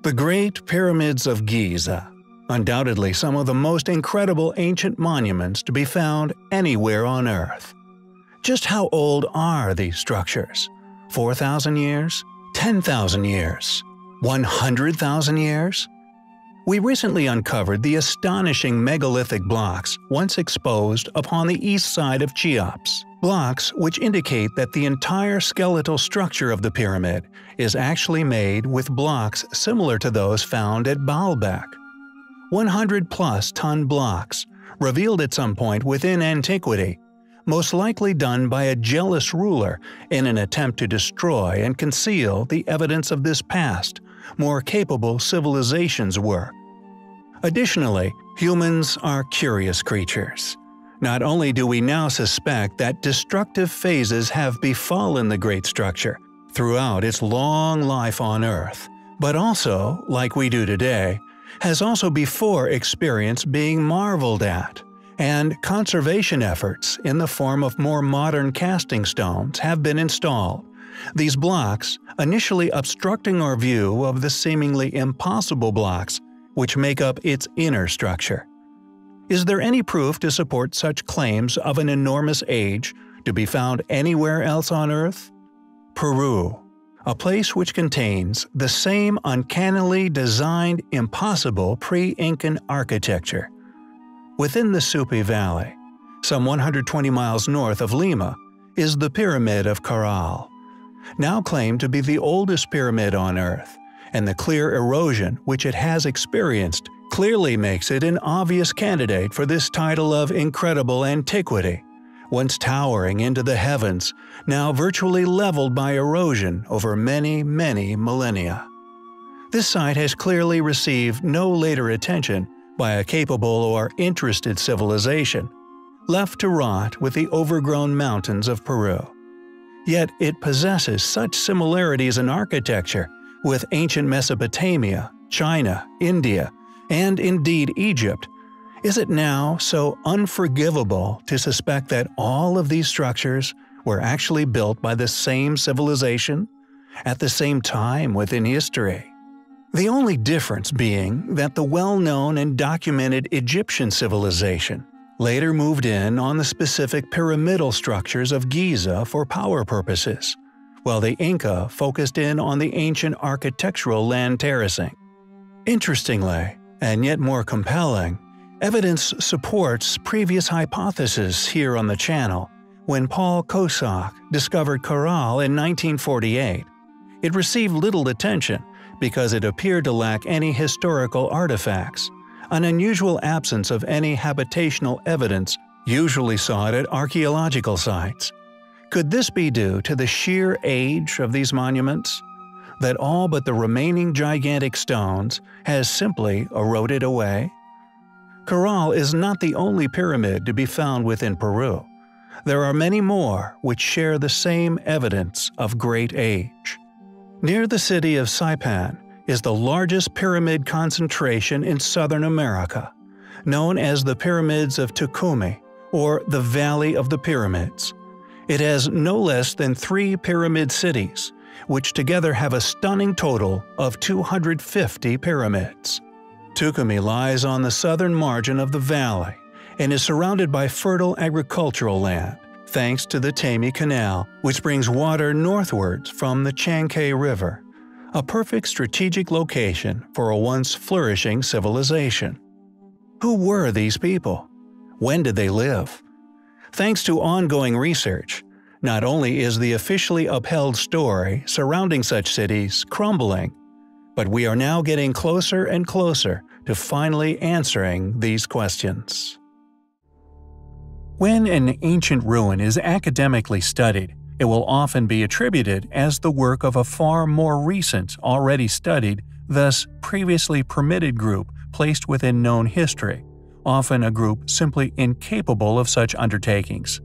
The Great Pyramids of Giza, undoubtedly some of the most incredible ancient monuments to be found anywhere on Earth. Just how old are these structures? 4,000 years? 10,000 years? 100,000 years? We recently uncovered the astonishing megalithic blocks once exposed upon the east side of Cheops. Blocks which indicate that the entire skeletal structure of the pyramid is actually made with blocks similar to those found at Baalbek. 100-plus ton blocks, revealed at some point within antiquity, most likely done by a jealous ruler in an attempt to destroy and conceal the evidence of this past, more capable civilization's work. Additionally, humans are curious creatures. Not only do we now suspect that destructive phases have befallen the great structure throughout its long life on Earth, but also, like we do today, has also before experienced being marveled at, and conservation efforts in the form of more modern casting stones have been installed. These blocks, initially obstructing our view of the seemingly impossible blocks which make up its inner structure. Is there any proof to support such claims of an enormous age to be found anywhere else on Earth? Peru, a place which contains the same uncannily designed impossible pre-Incan architecture. Within the Supi Valley, some 120 miles north of Lima, is the Pyramid of Caral, now claimed to be the oldest pyramid on Earth, and the clear erosion which it has experienced clearly makes it an obvious candidate for this title of incredible antiquity, once towering into the heavens, now virtually leveled by erosion over many, many millennia. This site has clearly received no later attention by a capable or interested civilization, left to rot with the overgrown mountains of Peru. Yet it possesses such similarities in architecture with ancient Mesopotamia, China, India, and indeed Egypt. Is it now so unforgivable to suspect that all of these structures were actually built by the same civilization, at the same time within history? The only difference being that the well-known and documented Egyptian civilization later moved in on the specific pyramidal structures of Giza for power purposes, while the Inca focused in on the ancient architectural land terracing. Interestingly, and yet more compelling, evidence supports previous hypotheses here on the channel. When Paul Kosok discovered Caral in 1948, it received little attention because it appeared to lack any historical artifacts, an unusual absence of any habitational evidence usually sought at archaeological sites. Could this be due to the sheer age of these monuments? That all but the remaining gigantic stones has simply eroded away? Caral is not the only pyramid to be found within Peru. There are many more which share the same evidence of great age. Near the city of Saipan is the largest pyramid concentration in Southern America, known as the Pyramids of Tucumán, or the Valley of the Pyramids. It has no less than 3 pyramid cities, which together have a stunning total of 250 pyramids. Tucumán lies on the southern margin of the valley and is surrounded by fertile agricultural land, thanks to the Tami Canal, which brings water northwards from the Chankay River, a perfect strategic location for a once flourishing civilization. Who were these people? When did they live? Thanks to ongoing research, not only is the officially upheld story surrounding such cities crumbling, but we are now getting closer and closer to finally answering these questions. When an ancient ruin is academically studied, it will often be attributed as the work of a far more recent, already studied, thus previously permitted group placed within known history, often a group simply incapable of such undertakings.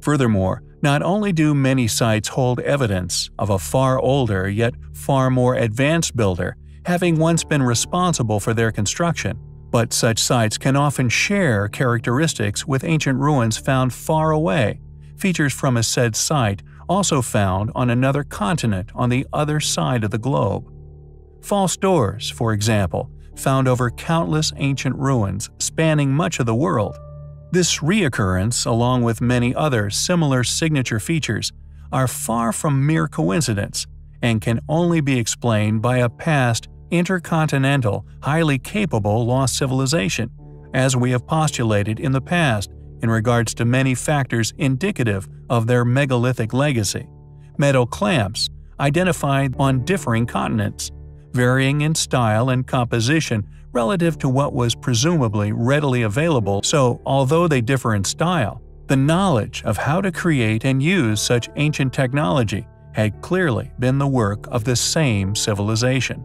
Furthermore, not only do many sites hold evidence of a far older yet far more advanced builder having once been responsible for their construction, but such sites can often share characteristics with ancient ruins found far away, features from a said site also found on another continent on the other side of the globe. False doors, for example, found over countless ancient ruins spanning much of the world. This reoccurrence, along with many other similar signature features, are far from mere coincidence and can only be explained by a past, intercontinental, highly capable lost civilization, as we have postulated in the past in regards to many factors indicative of their megalithic legacy. Metal clamps, identified on differing continents, varying in style and composition relative to what was presumably readily available, so although they differ in style, the knowledge of how to create and use such ancient technology had clearly been the work of the same civilization.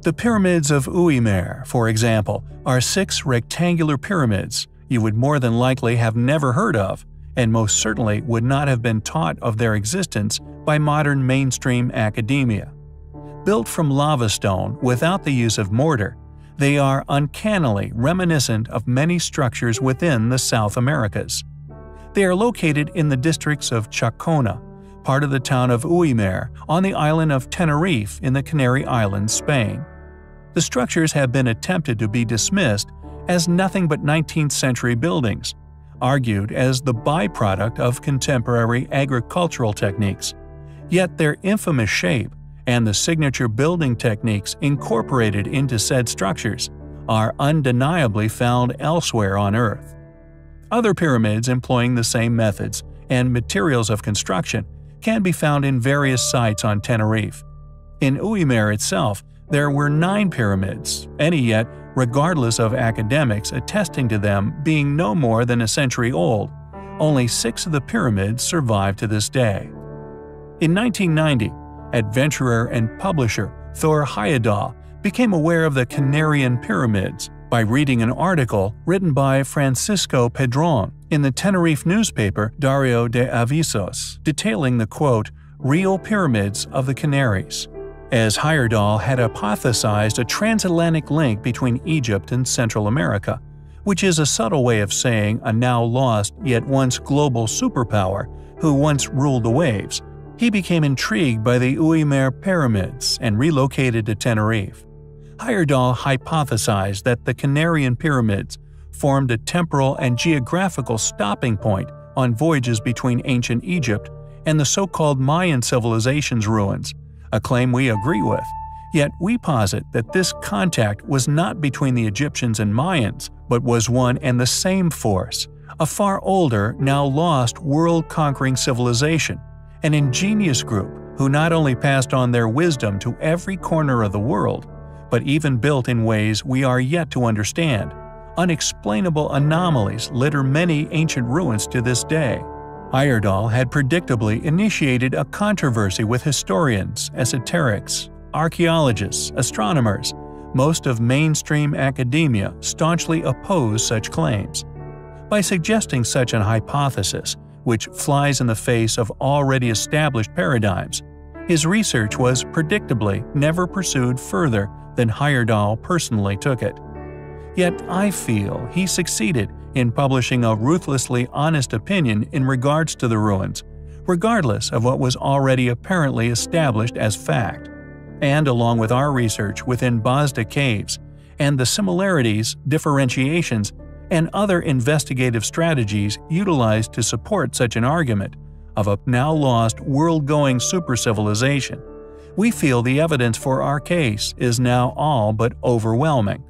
The pyramids of Uimer, for example, are 6 rectangular pyramids you would more than likely have never heard of, and most certainly would not have been taught of their existence by modern mainstream academia. Built from lava stone without the use of mortar, they are uncannily reminiscent of many structures within the South Americas. They are located in the districts of Chacona, part of the town of Uimer, on the island of Tenerife in the Canary Islands, Spain. The structures have been attempted to be dismissed as nothing but 19th century buildings, argued as the byproduct of contemporary agricultural techniques. Yet their infamous shape and the signature building techniques incorporated into said structures are undeniably found elsewhere on Earth. Other pyramids employing the same methods and materials of construction can be found in various sites on Tenerife. In Uimer itself, there were 9 pyramids, any yet, regardless of academics attesting to them being no more than a century old. Only 6 of the pyramids survive to this day. In 1990, adventurer and publisher Thor Heyerdahl became aware of the Canarian pyramids by reading an article written by Francisco Pedron in the Tenerife newspaper Diario de Avisos, detailing the quote, "real pyramids of the Canaries," as Heyerdahl had hypothesized a transatlantic link between Egypt and Central America, which is a subtle way of saying a now lost yet once global superpower who once ruled the waves. He became intrigued by the Uimer pyramids and relocated to Tenerife. Heyerdahl hypothesized that the Canarian pyramids formed a temporal and geographical stopping point on voyages between ancient Egypt and the so-called Mayan civilization's ruins, a claim we agree with. Yet we posit that this contact was not between the Egyptians and Mayans, but was one and the same force, a far older, now lost world-conquering civilization, an ingenious group who not only passed on their wisdom to every corner of the world, but even built in ways we are yet to understand. Unexplainable anomalies litter many ancient ruins to this day. Heyerdahl had predictably initiated a controversy with historians, esoterics, archaeologists, astronomers. Most of mainstream academia staunchly opposed such claims. By suggesting such an hypothesis, which flies in the face of already established paradigms, his research was predictably never pursued further than Heyerdahl personally took it. Yet I feel he succeeded in publishing a ruthlessly honest opinion in regards to the ruins, regardless of what was already apparently established as fact. And along with our research within Bosda caves, and the similarities, differentiations, and other investigative strategies utilized to support such an argument of a now lost world-going super-civilization, we feel the evidence for our case is now all but overwhelming.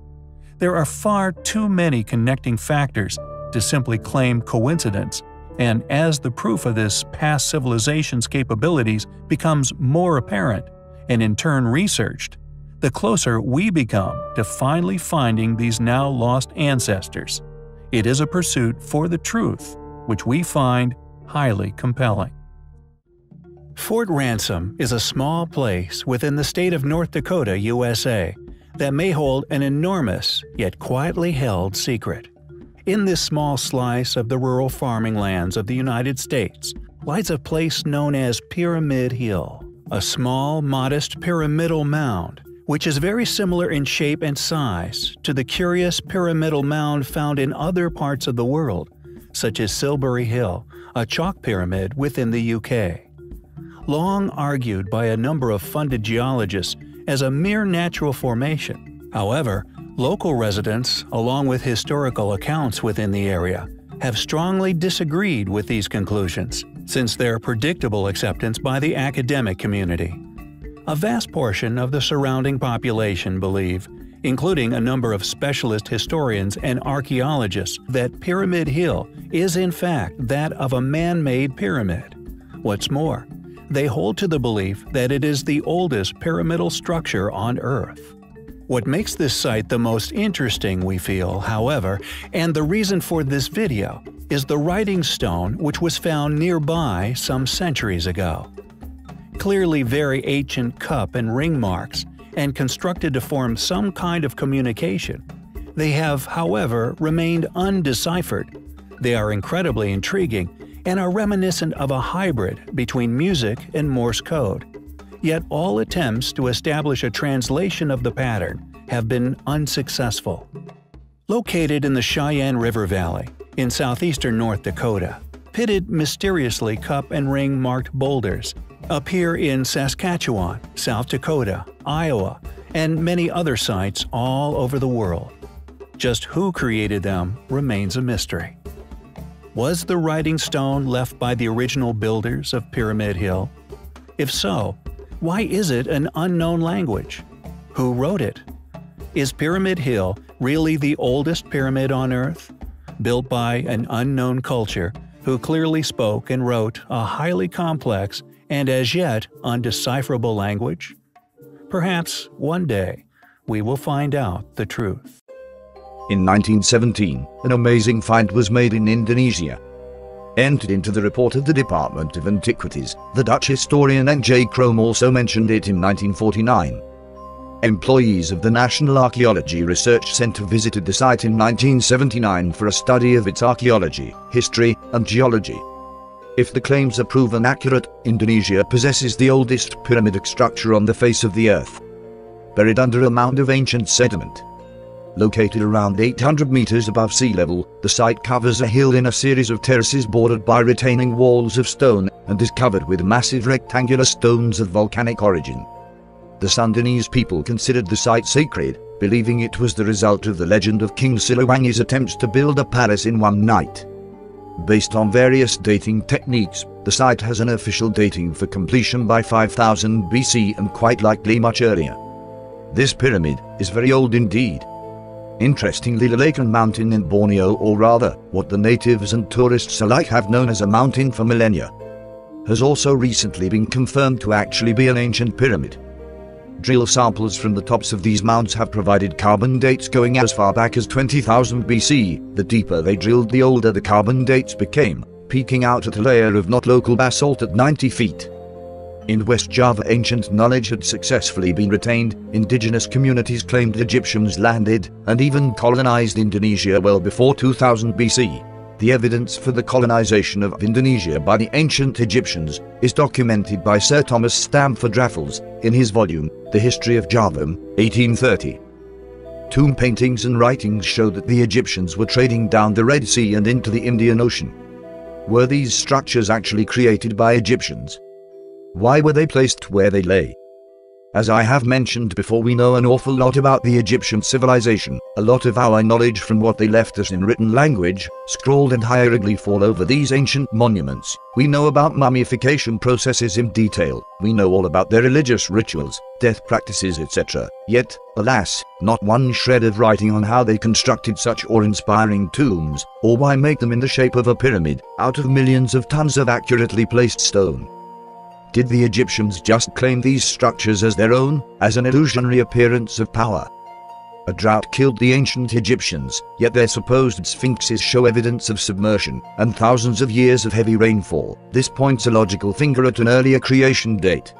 There are far too many connecting factors to simply claim coincidence, and as the proof of this past civilization's capabilities becomes more apparent, and in turn researched, the closer we become to finally finding these now lost ancestors. It is a pursuit for the truth, which we find highly compelling. Fort Ransom is a small place within the state of North Dakota, USA, that may hold an enormous, yet quietly held secret. In this small slice of the rural farming lands of the United States lies a place known as Pyramid Hill, a small, modest pyramidal mound, which is very similar in shape and size to the curious pyramidal mound found in other parts of the world, such as Silbury Hill, a chalk pyramid within the UK. Long argued by a number of funded geologists as a mere natural formation. However, local residents, along with historical accounts within the area, have strongly disagreed with these conclusions, since their predictable acceptance by the academic community. A vast portion of the surrounding population believe, including a number of specialist historians and archaeologists, that Pyramid Hill is in fact that of a man-made pyramid. What's more, they hold to the belief that it is the oldest pyramidal structure on Earth. What makes this site the most interesting, we feel, however, and the reason for this video, is the writing stone which was found nearby some centuries ago. Clearly very ancient cup and ring marks, and constructed to form some kind of communication, they have, however, remained undeciphered. They are incredibly intriguing and are reminiscent of a hybrid between music and Morse code. Yet all attempts to establish a translation of the pattern have been unsuccessful. Located in the Cheyenne River Valley, in southeastern North Dakota, pitted mysteriously cup and ring marked boulders appear in Saskatchewan, South Dakota, Iowa, and many other sites all over the world. Just who created them remains a mystery. Was the writing stone left by the original builders of Pyramid Hill? If so, why is it an unknown language? Who wrote it? Is Pyramid Hill really the oldest pyramid on Earth? Built by an unknown culture who clearly spoke and wrote a highly complex and as yet undecipherable language? Perhaps one day we will find out the truth. In 1917, an amazing find was made in Indonesia. Entered into the report of the Department of Antiquities, the Dutch historian N.J. Crome also mentioned it in 1949. Employees of the National Archaeology Research Center visited the site in 1979 for a study of its archaeology, history, and geology. If the claims are proven accurate, Indonesia possesses the oldest pyramidic structure on the face of the Earth. Buried under a mound of ancient sediment. Located around 800 meters above sea level, the site covers a hill in a series of terraces bordered by retaining walls of stone, and is covered with massive rectangular stones of volcanic origin. The Sundanese people considered the site sacred, believing it was the result of the legend of King Siliwangi's attempts to build a palace in one night. Based on various dating techniques, the site has an official dating for completion by 5000 BC and quite likely much earlier. This pyramid is very old indeed. Interestingly, the Lakan Mountain in Borneo, or rather, what the natives and tourists alike have known as a mountain for millennia, has also recently been confirmed to actually be an ancient pyramid. Drill samples from the tops of these mounds have provided carbon dates going as far back as 20,000 BC. The deeper they drilled, the older the carbon dates became, peaking out at a layer of not local basalt at 90 feet. In West Java, ancient knowledge had successfully been retained. Indigenous communities claimed Egyptians landed and even colonized Indonesia well before 2000 BC. The evidence for the colonization of Indonesia by the ancient Egyptians is documented by Sir Thomas Stamford Raffles in his volume, The History of Java, 1830. Tomb paintings and writings show that the Egyptians were trading down the Red Sea and into the Indian Ocean. Were these structures actually created by Egyptians? Why were they placed where they lay? As I have mentioned before, we know an awful lot about the Egyptian civilization. A lot of our knowledge from what they left us in written language, scrawled and hieroglyph all over these ancient monuments. We know about mummification processes in detail. We know all about their religious rituals, death practices, etc. Yet, alas, not one shred of writing on how they constructed such awe-inspiring tombs, or why make them in the shape of a pyramid, out of millions of tons of accurately placed stone. Did the Egyptians just claim these structures as their own, as an illusionary appearance of power? A drought killed the ancient Egyptians, yet their supposed sphinxes show evidence of submersion, and thousands of years of heavy rainfall. This points a logical finger at an earlier creation date.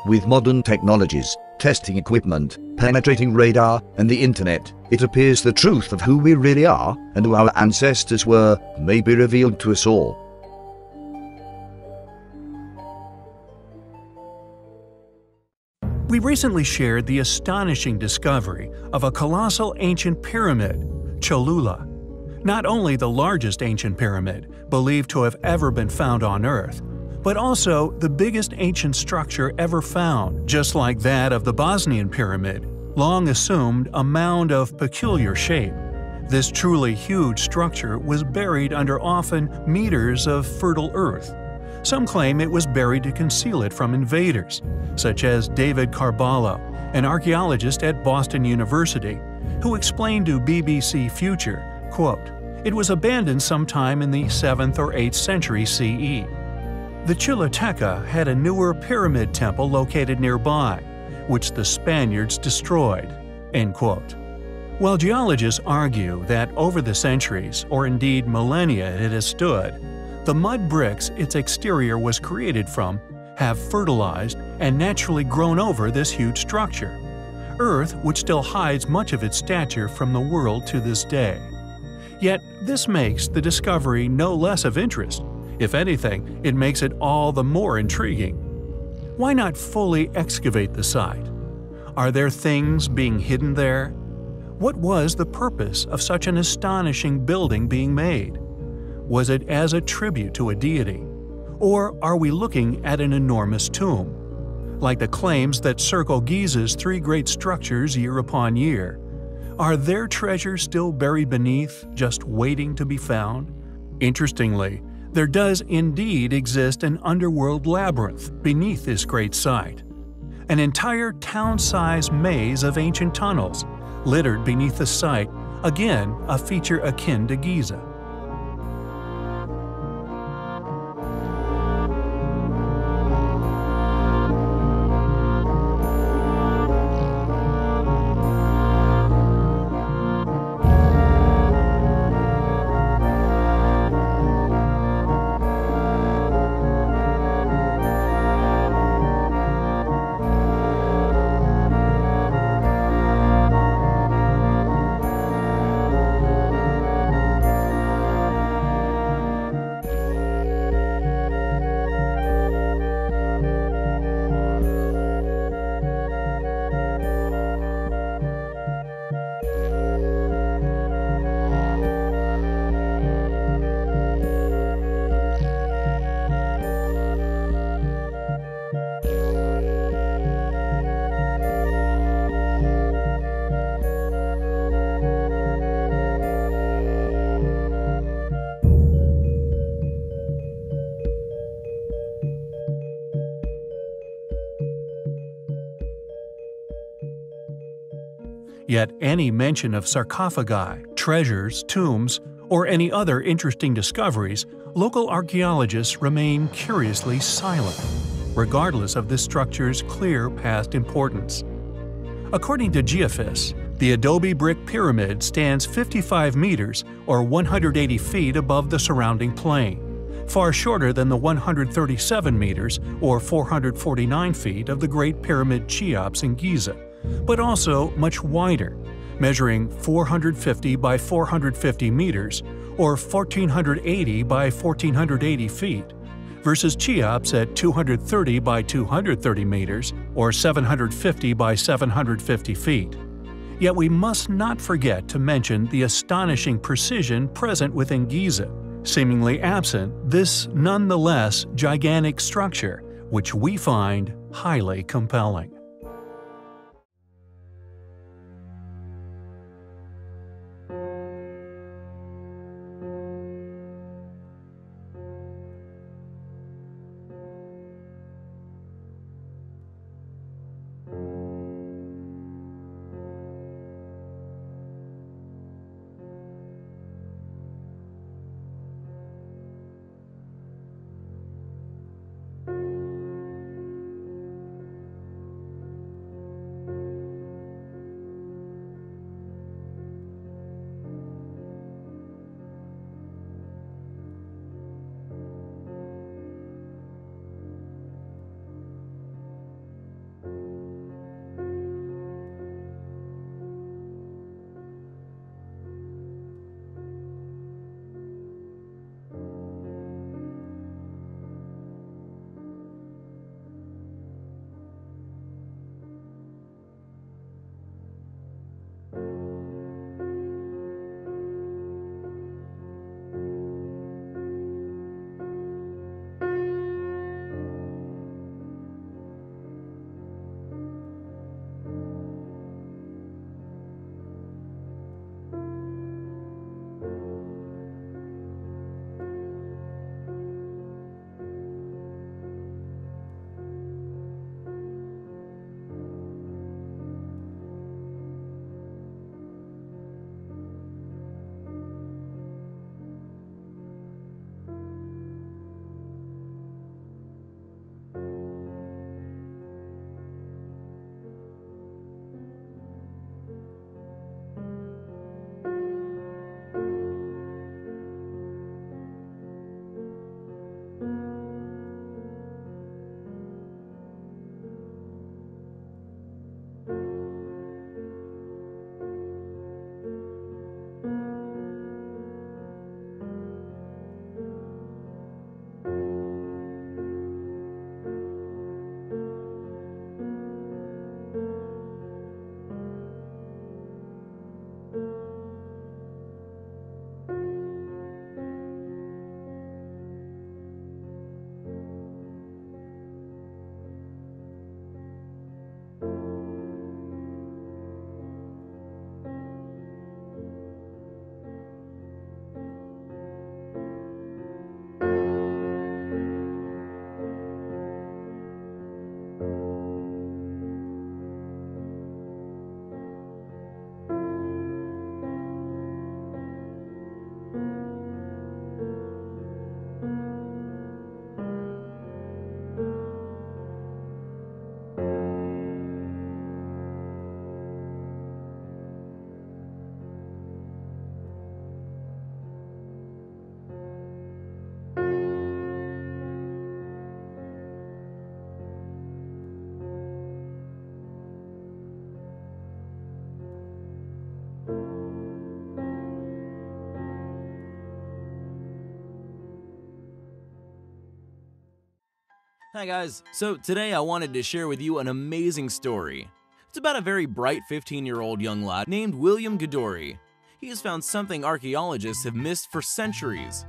With modern technologies, testing equipment, penetrating radar, and the internet, it appears the truth of who we really are, and who our ancestors were, may be revealed to us all. We recently shared the astonishing discovery of a colossal ancient pyramid, Cholula. Not only the largest ancient pyramid believed to have ever been found on Earth, but also the biggest ancient structure ever found, just like that of the Bosnian pyramid, long assumed a mound of peculiar shape. This truly huge structure was buried under often meters of fertile earth. Some claim it was buried to conceal it from invaders, such as David Carballo, an archaeologist at Boston University, who explained to BBC Future, quote, "It was abandoned sometime in the 7th or 8th century CE. The Chiloteca had a newer pyramid temple located nearby, which the Spaniards destroyed." End quote. While geologists argue that over the centuries, or indeed millennia it has stood, the mud bricks its exterior was created from have fertilized and naturally grown over this huge structure, Earth which still hides much of its stature from the world to this day. Yet this makes the discovery no less of interest. If anything, it makes it all the more intriguing. Why not fully excavate the site? Are there things being hidden there? What was the purpose of such an astonishing building being made? Was it as a tribute to a deity? Or are we looking at an enormous tomb? Like the claims that circle Giza's three great structures year upon year, are their treasures still buried beneath, just waiting to be found? Interestingly, there does indeed exist an underworld labyrinth beneath this great site. An entire town-sized maze of ancient tunnels, littered beneath the site, again a feature akin to Giza. Yet any mention of sarcophagi, treasures, tombs, or any other interesting discoveries, local archaeologists remain curiously silent, regardless of this structure's clear past importance. According to Geophys, the adobe brick pyramid stands 55 meters or 180 feet above the surrounding plain, far shorter than the 137 meters or 449 feet of the Great Pyramid Cheops in Giza, but also much wider, measuring 450 by 450 meters or 1,480 by 1,480 feet, versus Cheops at 230 by 230 meters or 750 by 750 feet. Yet we must not forget to mention the astonishing precision present within Giza, seemingly absent this nonetheless gigantic structure, which we find highly compelling. Hi guys, so today I wanted to share with you an amazing story. It's about a very bright 15-year-old young lad named William Godori. He has found something archaeologists have missed for centuries.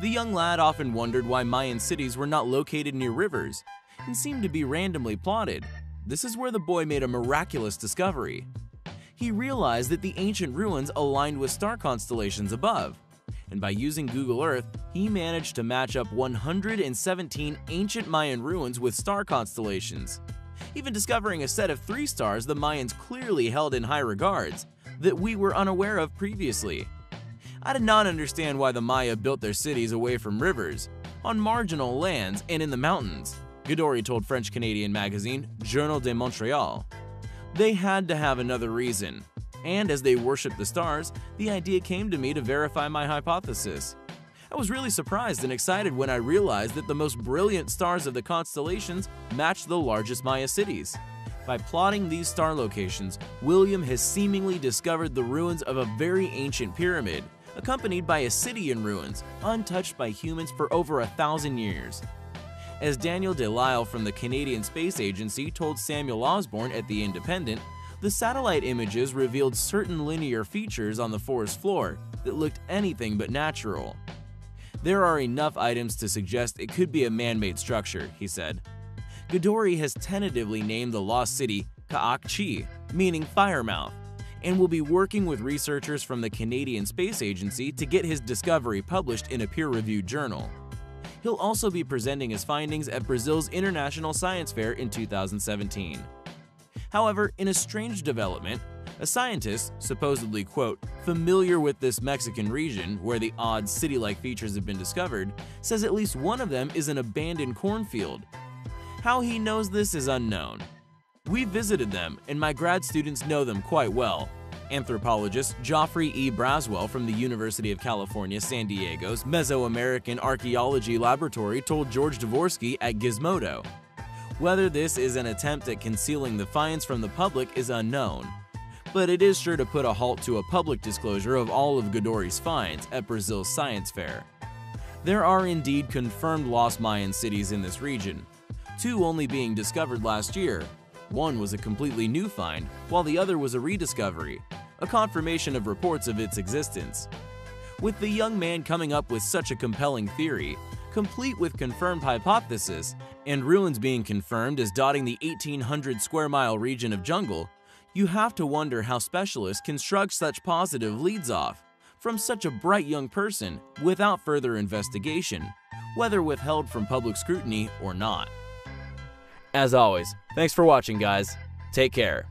The young lad often wondered why Mayan cities were not located near rivers and seemed to be randomly plotted. This is where the boy made a miraculous discovery. He realized that the ancient ruins aligned with star constellations above, and by using Google Earth, he managed to match up 117 ancient Mayan ruins with star constellations, even discovering a set of 3 stars the Mayans clearly held in high regards that we were unaware of previously. I did not understand why the Maya built their cities away from rivers, on marginal lands, and in the mountains, Godori told French-Canadian magazine Journal de Montréal. They had to have another reason. And as they worshipped the stars, the idea came to me to verify my hypothesis. I was really surprised and excited when I realized that the most brilliant stars of the constellations matched the largest Maya cities. By plotting these star locations, William has seemingly discovered the ruins of a very ancient pyramid, accompanied by a city in ruins, untouched by humans for over 1,000 years. As Daniel Delisle from the Canadian Space Agency told Samuel Osborne at The Independent, the satellite images revealed certain linear features on the forest floor that looked anything but natural. There are enough items to suggest it could be a man-made structure, he said. Godori has tentatively named the lost city Kaakchi, meaning firemouth, and will be working with researchers from the Canadian Space Agency to get his discovery published in a peer-reviewed journal. He'll also be presenting his findings at Brazil's International Science Fair in 2017. However, in a strange development, a scientist, supposedly, quote, familiar with this Mexican region where the odd city-like features have been discovered, says at least one of them is an abandoned cornfield. How he knows this is unknown. We visited them, and my grad students know them quite well. Anthropologist Geoffrey E. Braswell from the University of California, San Diego's Mesoamerican Archaeology Laboratory told George Dvorsky at Gizmodo. Whether this is an attempt at concealing the finds from the public is unknown, but it is sure to put a halt to a public disclosure of all of Godori's finds at Brazil's science fair. There are indeed confirmed lost Mayan cities in this region, 2 only being discovered last year. One was a completely new find, while the other was a rediscovery, a confirmation of reports of its existence. With the young man coming up with such a compelling theory, complete with confirmed hypothesis, and ruins being confirmed as dotting the 1,800 square mile region of jungle, you have to wonder how specialists can shrug such positive leads off from such a bright young person without further investigation, whether withheld from public scrutiny or not. As always, thanks for watching, guys. Take care.